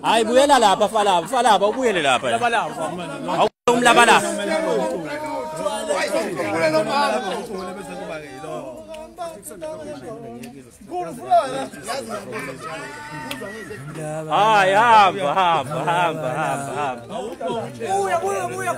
hayi buyela lapha falapha ubuyele lapha umlabalaba hayi hamba buya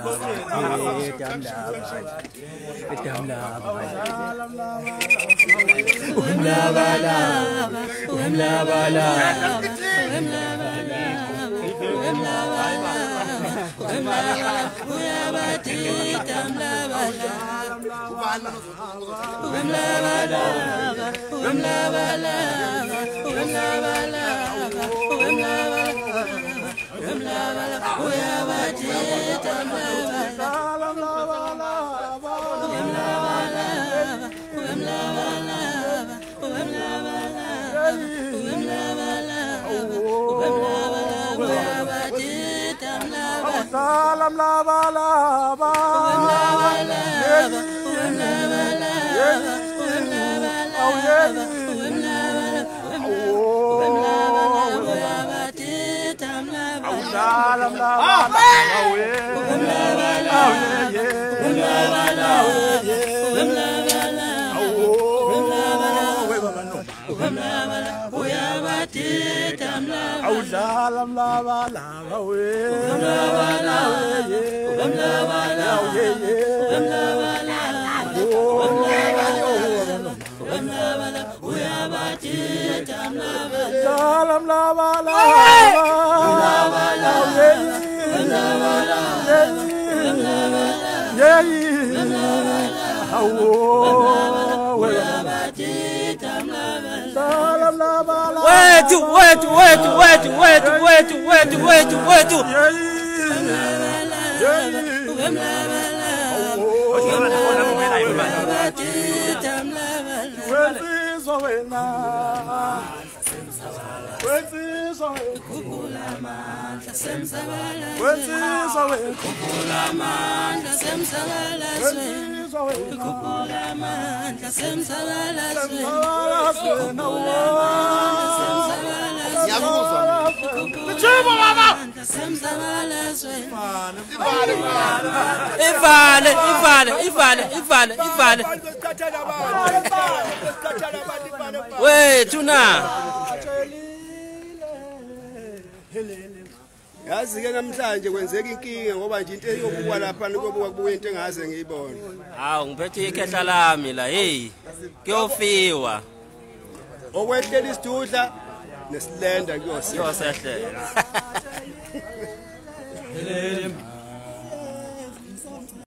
Ivale. Wethu na. Yazi ke namhlanje kwenzeka inkinga ngoba nje into eyobuka lapha kubuka into engaze ngiyibone. Hawu ngiphethe ikhehla lami la hey. Kuyofiwa. Okwehlela isidudla nesilenda kuyosehlela.